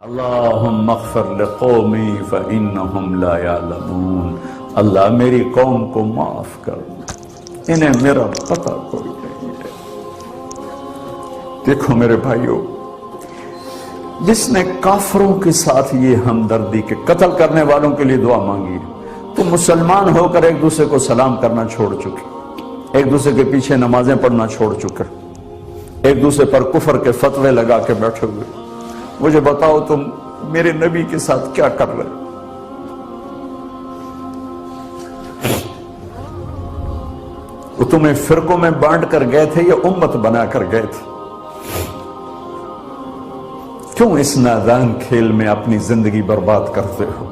اللہم اغفر لقومی فإنہم لا یعلمون۔ اللہ میری قوم کو معاف کر، انہیں میرا پتہ کوئی نہیں ہے۔ دیکھو میرے بھائیو، جس نے کافروں کے ساتھ یہ ہمدردی کے قتل کرنے والوں کے لیے دعا مانگی ہے، تو مسلمان ہو کر ایک دوسرے کو سلام کرنا چھوڑ چکے، ایک دوسرے کے پیچھے نمازیں پڑھنا چھوڑ چکے، ایک دوسرے پر کفر کے فتوے لگا کے بیٹھے ہوئے۔ مجھے بتاؤ تم میرے نبی کے ساتھ کیا کر رہے؟ وہ تمہیں فرقوں میں بانٹ کر گئے تھے یا امت بنا کر گئے تھے؟ کیوں اس نادان کھیل میں اپنی زندگی برباد کرتے ہو؟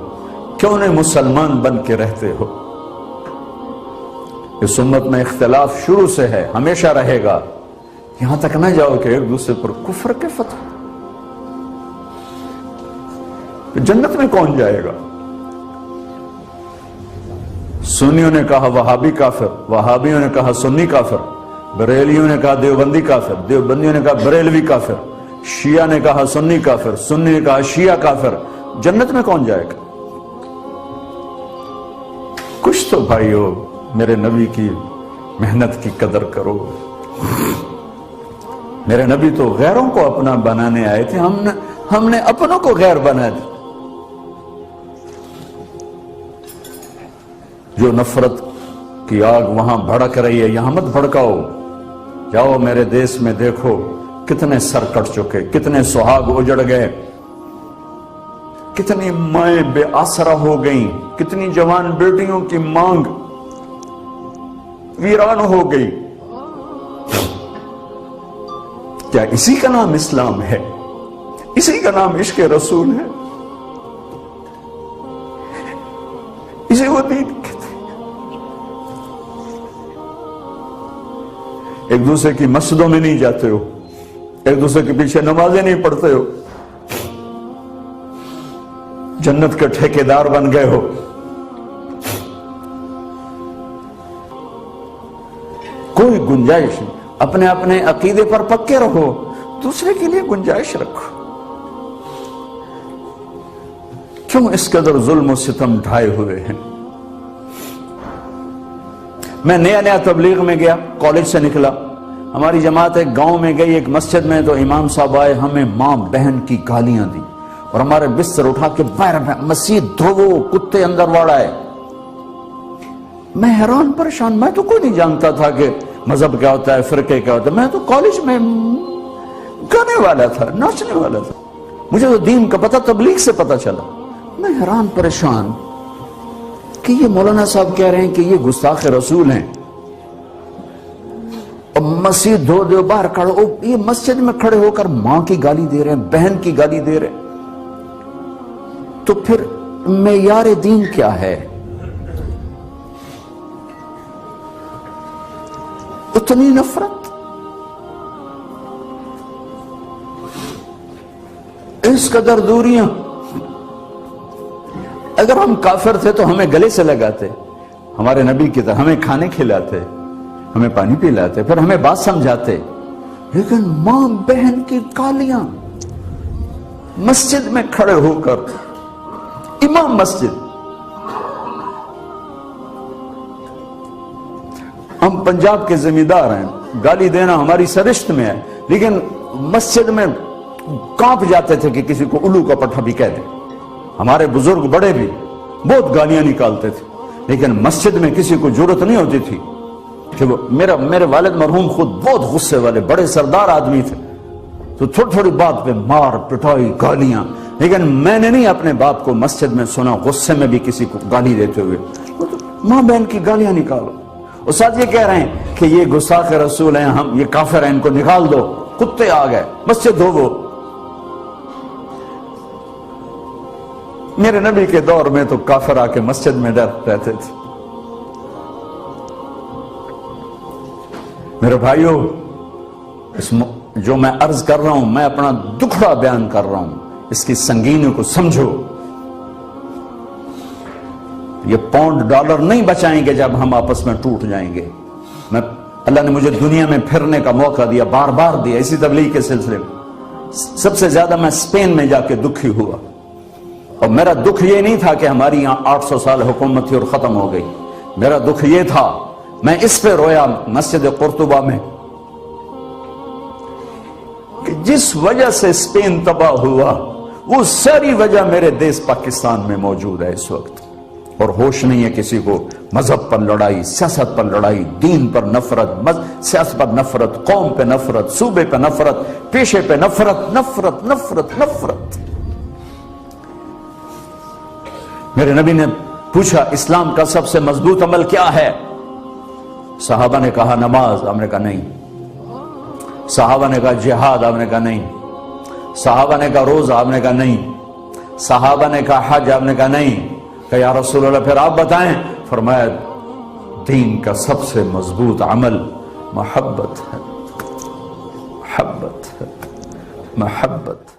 کیوں نہیں مسلمان بن کے رہتے ہو؟ اس امت میں اختلاف شروع سے ہے، ہمیشہ رہے گا، یہاں تک نہ جاؤ کہ ایک دوسرے پر کفر کے فتوے۔ جنت میں کون جائے گا؟ سنیوں نے کہا وہابی کافر، وہابیوں نے کہا سنی کافر، بریلیوں نے کہا دیوبندی کافر، دیوبندیوں نے کہا بریلوی کافر، شیعہ نے کہا سنی کافر، سنی نے کہا شیعہ کافر۔ جنت میں کون جائے گا؟ کچھ تو بھائیو میرے نبی کی محنت کی قدر کرو۔ میرے نبی تو غیروں کو اپنا بنانے آئے تھے، ہم نے اپنوں کو غیر بنا دیا۔ جو نفرت کی آگ وہاں بھڑک رہی ہے، یہاں مت بھڑکاؤ۔ جاؤ میرے دیس میں دیکھو کتنے سر کٹ چکے، کتنے سہاگ اجڑ گئے، کتنی مائیں بے آسرا ہو گئیں، کتنی جوان بیٹیوں کی مانگ ویران ہو گئی۔ کیا اسی کا نام اسلام ہے؟ اسی کا نام عشق رسول ہے؟ اسی وہ دین کہتے ہیں؟ ایک دوسرے کی مسجدوں میں نہیں جاتے ہو، ایک دوسرے کے پیچھے نمازیں نہیں پڑھتے ہو، جنت کے ٹھیکیدار بن گئے ہو۔ کوئی گنجائش نہیں، اپنے اپنے عقیدے پر پکے رہو، دوسرے کے لیے گنجائش رکھو۔ کیوں اس قدر ظلم و ستم ڈھائے ہوئے ہیں؟ میں نیا تبلیغ میں گیا، کالج سے نکلا، ہماری جماعت ایک گاؤں میں گئی، ایک مسجد میں، تو امام صاحب آئے، ہمیں ماں بہن کی گالیاں دی اور ہمارے بستر اٹھا کے باہر مسجد دھوو، کتے اندر واڑائے۔ میں حیران پریشان، میں تو کوئی نہیں جانتا تھا کہ مذہب کیا ہوتا ہے، فرقے کیا ہوتا ہے، میں تو کالج میں گانے والا تھا، ناچنے والا تھا، مجھے تو دین کا پتہ تبلیغ سے پتہ چلا۔ میں حیران پریشان کہ یہ مولانا صاحب کہہ رہے ہیں کہ یہ گستاخ رسول ہیں، اور مسجد دھو دو، باہر کھڑے ہو، یہ مسجد میں کھڑے ہو کر ماں کی گالی دے رہے ہیں، بہن کی گالی دے رہے ہیں۔ تو پھر معیار دین کیا ہے؟ اتنی نفرت، اس قدر دوریاں۔ اگر ہم کافر تھے تو ہمیں گلے سے لگاتے، ہمارے نبی کی طرح ہمیں کھانے کھلاتے، ہمیں پانی پلاتے، پھر ہمیں بات سمجھاتے، لیکن ماں بہن کی گالیاں، مسجد میں کھڑے ہو کر، امام مسجد۔ ہم پنجاب کے زمیندار ہیں، گالی دینا ہماری سرشت میں ہے، لیکن مسجد میں کانپ جاتے تھے کہ کسی کو الو کا پٹھا بھی کہہ دیں۔ ہمارے بزرگ بڑے بھی بہت گالیاں نکالتے تھے، لیکن مسجد میں کسی کو جرت نہیں ہوتی تھی کہ وہ میرے والد مرحوم خود بہت غصے والے بڑے سردار آدمی تھے، تو تھوڑی تھوڑی بات پہ مار پٹائی گالیاں، لیکن میں نے نہیں اپنے باپ کو مسجد میں سنا غصے میں بھی کسی کو گالی دیتے ہوئے۔ ماں بہن کی گالیاں نکالو، اور ساتھ یہ کہہ رہے ہیں کہ یہ گستاخ رسول ہیں، ہم یہ کافر ہیں، ان کو نکال دو، کتے آ گئے، مسجد دھوو۔ میرے نبی کے دور میں تو کافر آ کے مسجد میں ڈر رہتے تھے۔ میرے بھائیو، جو میں عرض کر رہا ہوں، میں اپنا دکھڑا بیان کر رہا ہوں، اس کی سنگینی کو سمجھو۔ یہ پاؤنڈ ڈالر نہیں بچائیں گے جب ہم آپس میں ٹوٹ جائیں گے۔ اللہ نے مجھے دنیا میں پھرنے کا موقع دیا، بار بار دیا، اسی تبلیغ کے سلسلے میں سب سے زیادہ میں اسپین میں جا کے دکھی ہوا، اور میرا دکھ یہ نہیں تھا کہ ہماری یہاں 800 سال حکومت تھی اور ختم ہو گئی، میرا دکھ یہ تھا، میں اس پہ رویا مسجد قرطبہ میں کہ جس وجہ سے اسپین تباہ ہوا وہ ساری وجہ میرے دیس پاکستان میں موجود ہے اس وقت، اور ہوش نہیں ہے کسی کو۔ مذہب پر لڑائی، سیاست پر لڑائی، دین پر نفرت، سیاست پر نفرت، قوم پہ نفرت، صوبے پہ نفرت، پیشے پہ نفرت، نفرت نفرت نفرت۔ میرے نبی نے پوچھا اسلام کا سب سے مضبوط عمل کیا ہے؟ صحابہ نے کہا نماز، آپ نے کہا نہیں۔ صحابہ نے کہا جہاد، آپ نے کہا نہیں۔ صحابہ نے کہا روزہ، آپ نے کہا نہیں۔ صحابہ نے کہا حج، آپ نے کہا نہیں۔ کہ یا رسول اللہ پھر آپ بتائیں؟ فرمایا دین کا سب سے مضبوط عمل محبت ہے، محبت ہے، محبت۔